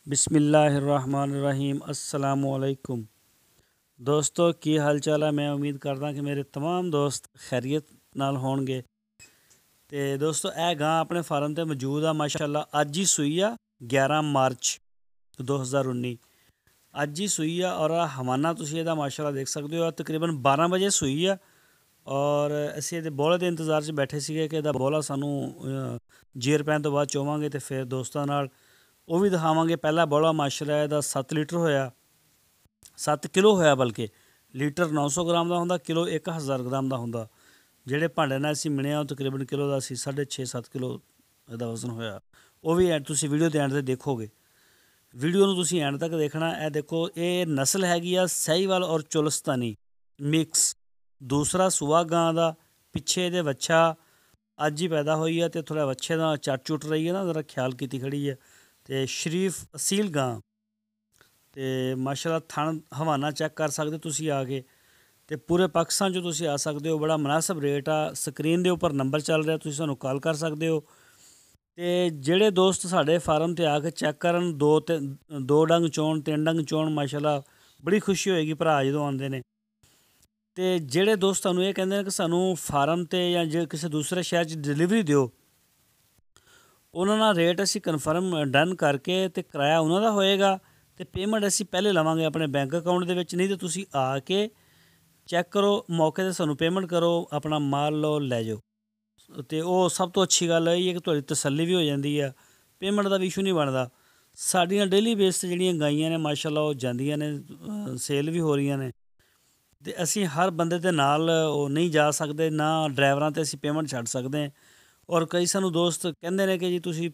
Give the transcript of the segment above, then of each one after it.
बिस्मिल्लाहिर्रहमानिर्रहीम अस्सलामुअलैकुम दोस्तों की हाल चाल है। मैं उम्मीद करदा कि मेरे तमाम दोस्त खैरियत नाल होणगे। ते दोस्तों यह गां अपने फार्म ते मौजूद आ माशाअल्लाह। अज ही सूई आ 11 मार्च 2019 अज ही सूई आ और हवाना तुसीं इहदा माशाअल्लाह देख सकते हो। तकरीबन 12 बजे सूई आ और ਅਸੀਂ ਇਹਦੇ ਬੋਲੇ ਦੇ ਇੰਤਜ਼ਾਰ 'ਚ ਬੈਠੇ ਸੀਗੇ ਕਿ ਇਹਦਾ ਬੋਲਾ ਸਾਨੂੰ ਜੀਰ ਪੈਣ ਤੋਂ ਬਾਅਦ ਚੋਵਾਂਗੇ ਤੇ ਫਿਰ ਦੋਸਤਾਂ ਨਾਲ ਉਹ ਵੀ ਦਿਖਾਵਾਂਗੇ। ਪਹਿਲਾ ਬੋਲਾ ਮਾਸ਼ਾਅੱਲਾ ਇਹਦਾ 7 ਲੀਟਰ ਹੋਇਆ, 7 ਕਿਲੋ ਹੋਇਆ, ਬਲਕਿ ਲੀਟਰ 900 ਗ੍ਰਾਮ ਦਾ ਹੁੰਦਾ, ਕਿਲੋ 1000 ਗ੍ਰਾਮ ਦਾ ਹੁੰਦਾ। ਜਿਹੜੇ ਭਾਂਡੇ ਨਾਲ ਅਸੀਂ ਮਿਣਿਆ ਉਹ ਤਕਰੀਬਨ ਕਿਲੋ ਦਾ ਸੀ, 6.5-7 ਕਿਲੋ ਇਹਦਾ ਵਜ਼ਨ ਹੋਇਆ। ਉਹ ਵੀ ਤੁਸੀਂ ਵੀਡੀਓ ਦੇ ਐਂਡ 'ਤੇ ਦੇਖੋਗੇ। ਵੀਡੀਓ ਨੂੰ ਤੁਸੀਂ ਐਂਡ ਤੱਕ ਦੇਖਣਾ। ਇਹ ਦੇਖੋ, ਇਹ ਨਸਲ ਹੈਗੀ ਆ ਸਹੀਵਾਲ ਔਰ ਚੁਲਸਤਾਨੀ ਮਿਕਸ। ਦੂਸਰਾ ਸੂਆ ਗਾਂ ਦਾ, ਪਿੱਛੇ ਇਹਦੇ ਵੱਛਾ ਅੱਜ ਹੀ ਪੈਦਾ ਹੋਈ ਹੈ ਅਤੇ ਥੋੜ੍ਹਾ ਵੱਛੇ ਦਾ ਚੱਟ ਚੁੱਟ ਰਹੀ ਹੈ ਨਾ, ਜ਼ਰਾ ਖਿਆਲ ਕੀਤੀ ਖੜੀ ਹੈ। ਅਤੇ ਸ਼ਰੀਫ ਅਸੀਲ ਗਾਂ ਅਤੇ ਮਾਸ਼ਾਅੱਲਾ ਥਣ ਹਵਾਨਾ ਚੈੱਕ ਕਰ ਸਕਦੇ ਤੁਸੀਂ ਆ ਕੇ। ਅਤੇ ਪੂਰੇ ਪਾਕਿਸਤਾਨ 'ਚ ਤੁਸੀਂ ਆ ਸਕਦੇ ਹੋ। ਬੜਾ ਮੁਨਾਸਬ ਰੇਟ ਆ। ਸਕਰੀਨ ਦੇ ਉੱਪਰ ਨੰਬਰ ਚੱਲ ਰਿਹਾ, ਤੁਸੀਂ ਸਾਨੂੰ ਕਾਲ ਕਰ ਸਕਦੇ ਹੋ। ਅਤੇ ਜਿਹੜੇ ਦੋਸਤ ਸਾਡੇ ਫਾਰਮ 'ਤੇ ਆ ਕੇ ਚੈੱਕ ਕਰਨ, ਦੋ ਡੰਗ ਚੋਣ, 3 ਡੰਗ ਚੋਣ, ਮਾਸ਼ਾਅੱਲਾ ਬੜੀ ਖੁਸ਼ੀ ਹੋਏਗੀ ਭਰਾ ਜਦੋਂ ਆਉਂਦੇ ਨੇ। ਅਤੇ ਜਿਹੜੇ ਦੋਸਤ ਤੁਹਾਨੂੰ ਇਹ ਕਹਿੰਦੇ ਨੇ ਕਿ ਸਾਨੂੰ ਫਾਰਮ 'ਤੇ ਜਾਂ ਜੇ ਕਿਸੇ ਦੂਸਰੇ ਸ਼ਹਿਰ 'ਚ ਡਿਲੀਵਰੀ ਦਿਓ, ਉਹਨਾਂ ਨਾਲ ਰੇਟ ਅਸੀਂ ਕਨਫਰਮ ਡਨ ਕਰਕੇ ਅਤੇ ਕਿਰਾਇਆ ਉਹਨਾਂ ਦਾ ਹੋਏਗਾ ਅਤੇ ਪੇਮੈਂਟ ਅਸੀਂ ਪਹਿਲੇ ਲਵਾਂਗੇ ਆਪਣੇ ਬੈਂਕ ਅਕਾਊਂਟ ਦੇ ਵਿੱਚ। ਨਹੀਂ ਤਾਂ ਤੁਸੀਂ ਆ ਕੇ ਚੈੱਕ ਕਰੋ, ਮੌਕੇ 'ਤੇ ਸਾਨੂੰ ਪੇਮੈਂਟ ਕਰੋ, ਆਪਣਾ ਮਾਲ ਲਓ, ਲੈ ਜਾਓ। ਅਤੇ ਉਹ ਸਭ ਤੋਂ ਅੱਛੀ ਗੱਲ ਇਹ ਹੈ ਕਿ ਤੁਹਾਡੀ ਤਸੱਲੀ ਵੀ ਹੋ ਜਾਂਦੀ ਆ, ਪੇਮੈਂਟ ਦਾ ਵੀ ਇਸ਼ੂ ਨਹੀਂ ਬਣਦਾ। ਸਾਡੀਆਂ ਡੇਲੀ ਬੇਸ 'ਤੇ ਜਿਹੜੀਆਂ ਗਾਈਆਂ ਨੇ ਮਾਸ਼ਾਅੱਲਾ ਉਹ ਜਾਂਦੀਆਂ ਨੇ, ਸੇਲ ਵੀ ਹੋ ਰਹੀਆਂ ਨੇ। ਅਤੇ ਅਸੀਂ ਹਰ ਬੰਦੇ ਦੇ ਨਾਲ ਉਹ ਨਹੀਂ ਜਾ ਸਕਦੇ, ਨਾ ਡਰਾਈਵਰਾਂ 'ਤੇ ਅਸੀਂ ਪੇਮੈਂਟ ਛੱਡ ਸਕਦੇ। ਔਰ ਕਈ ਸਾਨੂੰ ਦੋਸਤ ਕਹਿੰਦੇ ਨੇ ਕਿ ਜੀ ਤੁਸੀਂ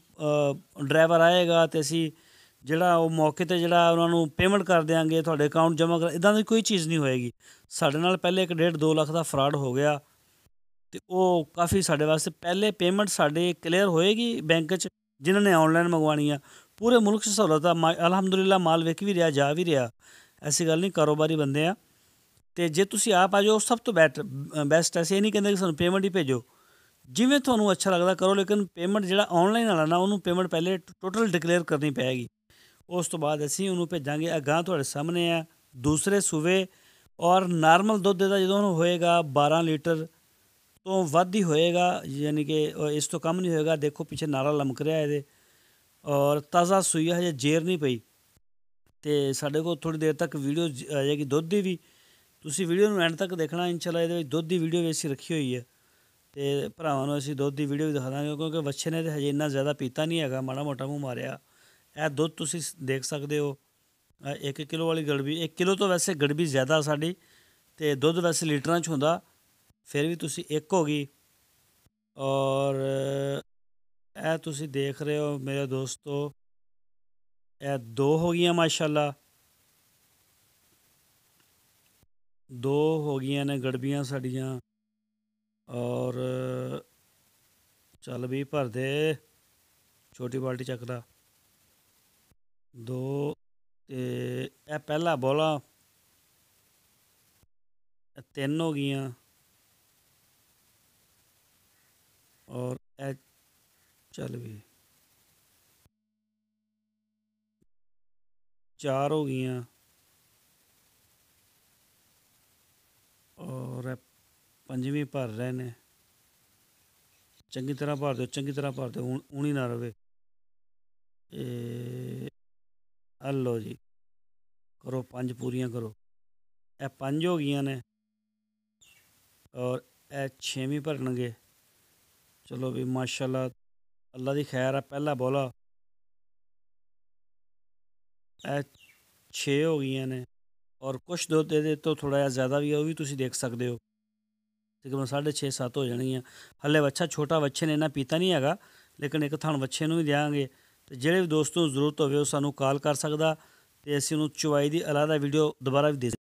ਡਰਾਈਵਰ ਆਏਗਾ ਅਤੇ ਅਸੀਂ ਜਿਹੜਾ ਉਹ ਮੌਕੇ 'ਤੇ ਜਿਹੜਾ ਉਹਨਾਂ ਨੂੰ ਪੇਮੈਂਟ ਕਰ ਦਿਆਂਗੇ, ਤੁਹਾਡੇ ਅਕਾਊਂਟ ਜਮ੍ਹਾਂ ਕਰ। ਇੱਦਾਂ ਦੀ ਕੋਈ ਚੀਜ਼ ਨਹੀਂ ਹੋਏਗੀ। ਸਾਡੇ ਨਾਲ ਪਹਿਲੇ 1.5-2 ਲੱਖ ਦਾ ਫਰਾਡ ਹੋ ਗਿਆ ਅਤੇ ਉਹ ਕਾਫੀ ਸਾਡੇ ਵਾਸਤੇ ਪਹਿਲੇ ਪੇਮੈਂਟ ਸਾਡੇ ਕਲੀਅਰ ਹੋਏਗੀ ਬੈਂਕ 'ਚ ਜਿਨ੍ਹਾਂ ਨੇ ਔਨਲਾਈਨ ਮੰਗਵਾਉਣੀ ਆ। ਪੂਰੇ ਮੁਲਕ 'ਚ ਸਹੂਲਤ ਆ, ਅਲਹਮਦੁਲਿਲਾ ਮਾਲ ਵਿਕ ਵੀ ਰਿਹਾ, ਜਾ ਵੀ ਰਿਹਾ, ਐਸੀ ਗੱਲ ਨਹੀਂ, ਕਾਰੋਬਾਰੀ ਬੰਦੇ ਆ। ਅਤੇ ਜੇ ਤੁਸੀਂ ਆਪ ਆ ਜਾਓ ਸਭ ਤੋਂ ਬੈਸਟ। ਅਸੀਂ ਇਹ ਨਹੀਂ ਕਹਿੰਦੇ ਕਿ ਸਾਨੂੰ ਪੇਮੈਂਟ ਹੀ ਭੇਜੋ, ਜਿਵੇਂ ਤੁਹਾਨੂੰ ਅੱਛਾ ਲੱਗਦਾ ਕਰੋ, ਲੇਕਿਨ ਪੇਮੈਂਟ ਜਿਹੜਾ ਔਨਲਾਈਨ ਵਾਲਾ ਨਾ ਉਹਨੂੰ ਪੇਮੈਂਟ ਪਹਿਲੇ ਟੋਟਲ ਡਿਕਲੇਅਰ ਕਰਨੀ ਪਏਗੀ। ਉਸ ਤੋਂ ਬਾਅਦ ਅਸੀਂ ਉਹਨੂੰ ਭੇਜਾਂਗੇ। ਅਗਾਂਹ ਤੁਹਾਡੇ ਸਾਹਮਣੇ ਆ ਦੂਸਰੇ ਸੂਵੇ ਔਰ ਨਾਰਮਲ ਦੁੱਧ ਇਹਦਾ ਜਦੋਂ ਹੋਏਗਾ 12 ਲੀਟਰ ਤੋਂ ਵੱਧ ਹੀ ਹੋਏਗਾ, ਯਾਨੀ ਕਿ ਇਸ ਤੋਂ ਕੰਮ ਨਹੀਂ ਹੋਏਗਾ। ਦੇਖੋ ਪਿੱਛੇ ਨਾਰਾ ਲਮਕ ਰਿਹਾ ਇਹਦੇ, ਔਰ ਤਾਜ਼ਾ ਸੂਈ ਹਜੇ ਜੇਰ ਨਹੀਂ ਪਈ। ਅਤੇ ਸਾਡੇ ਕੋਲ ਥੋੜ੍ਹੀ ਦੇਰ ਤੱਕ ਵੀਡੀਓ ਆ ਜਾਏਗੀ ਦੁੱਧ ਦੀ ਵੀ, ਤੁਸੀਂ ਵੀਡੀਓ ਨੂੰ ਐਂਡ ਤੱਕ ਦੇਖਣਾ। ਇੰਸ਼ਾਅੱਲਾ ਇਹਦੇ ਵਿੱਚ ਦੁੱਧ ਦੀ ਵੀਡੀਓ ਵੀ ਅਸੀਂ ਰੱਖੀ ਹੋਈ ਹੈ ਅਤੇ ਭਰਾਵਾਂ ਨੂੰ ਅਸੀਂ ਦੁੱਧ ਦੀ ਵੀਡੀਓ ਵੀ ਦਿਖਾ ਦਾਂਗੇ, ਕਿਉਂਕਿ ਵੱਛੇ ਨੇ ਤਾਂ ਹਜੇ ਇੰਨਾ ਜ਼ਿਆਦਾ ਪੀਤਾ ਨਹੀਂ ਹੈਗਾ, ਮਾੜਾ ਮੋਟਾ ਮੂੰਹ ਮਾਰਿਆ। ਇਹ ਦੁੱਧ ਤੁਸੀਂ ਦੇਖ ਸਕਦੇ ਹੋ। 1 ਕਿਲੋ ਵਾਲੀ ਗੜਬੀ, 1 ਕਿਲੋ ਤੋਂ ਵੈਸੇ ਗੜਬੀ ਜ਼ਿਆਦਾ ਸਾਡੀ, ਅਤੇ ਦੁੱਧ ਵੈਸੇ ਲੀਟਰਾਂ 'ਚ ਹੁੰਦਾ, ਫਿਰ ਵੀ ਤੁਸੀਂ 1 ਹੋ ਗਈ। ਔਰ ਇਹ ਤੁਸੀਂ ਦੇਖ ਰਹੇ ਹੋ ਮੇਰੇ ਦੋਸਤੋ, ਇਹ 2 ਹੋ ਗਈਆਂ ਮਾਸ਼ਾਅੱਲਾ, 2 ਹੋ ਗਈਆਂ ਨੇ ਗੜਬੀਆਂ ਸਾਡੀਆਂ। ਔਰ ਚੱਲ ਵੀ ਭਰ ਦੇ, ਛੋਟੀ ਬਾਲਟੀ ਚੱਕ ਲਾ। 2 ਅਤੇ ਇਹ ਪਹਿਲਾ ਬੋਲਾ, 3 ਹੋ ਗਈਆਂ। ਔਰ ਇਹ ਚੱਲ ਵੀ 4 ਹੋ ਗਈਆਂ। ਔਰ 5ਵੀਂ ਭਰ ਰਹੇ ਨੇ। ਚੰਗੀ ਤਰ੍ਹਾਂ ਭਰ ਦਿਓ, ਚੰਗੀ ਤਰ੍ਹਾਂ ਭਰ ਦਿਓ, ਊਣੀ ਨਾ ਰਵੇ। ਇਹ ਲਓ ਜੀ, ਕਰੋ 5 ਪੂਰੀਆਂ ਕਰੋ। ਇਹ 5 ਹੋ ਗਈਆਂ ਨੇ ਔਰ ਇਹ 6ਵੀਂ ਭਰਨਗੇ। ਚਲੋ ਵੀ ਮਾਸ਼ਾਅੱਲਾ, ਅੱਲਾ ਦੀ ਖੈਰ ਆ। ਪਹਿਲਾ ਬੋਲਾ, ਇਹ 6 ਹੋ ਗਈਆਂ ਨੇ। ਔਰ ਕੁਛ ਦੁੱਧ ਇਹਦੇ ਤੋਂ ਥੋੜ੍ਹਾ ਜਿਹਾ ਜ਼ਿਆਦਾ ਵੀ ਆ, ਉਹ ਵੀ ਤੁਸੀਂ ਦੇਖ ਸਕਦੇ ਹੋ। ਤਕਰੀਬਨ 6.5-7 ਹੋ ਜਾਣਗੀਆਂ। ਹਾਲੇ ਵੱਛਾ ਛੋਟਾ, ਵੱਛੇ ਨੇ ਇੰਨਾ ਪੀਤਾ ਨਹੀਂ ਹੈਗਾ, ਲੇਕਿਨ ਇੱਕ ਥਣ ਵੱਛੇ ਨੂੰ ਵੀ ਦਿਆਂਗੇ। ਅਤੇ ਜਿਹੜੇ ਵੀ ਦੋਸਤ ਨੂੰ ਜ਼ਰੂਰਤ ਹੋਵੇ ਉਹ ਸਾਨੂੰ ਕਾਲ ਕਰ ਸਕਦਾ, ਅਤੇ ਅਸੀਂ ਉਹਨੂੰ ਚਵਾਈ ਦੀ ਅਲਾਦਾ ਵੀਡੀਓ ਦੁਬਾਰਾ ਵੀ ਦੇ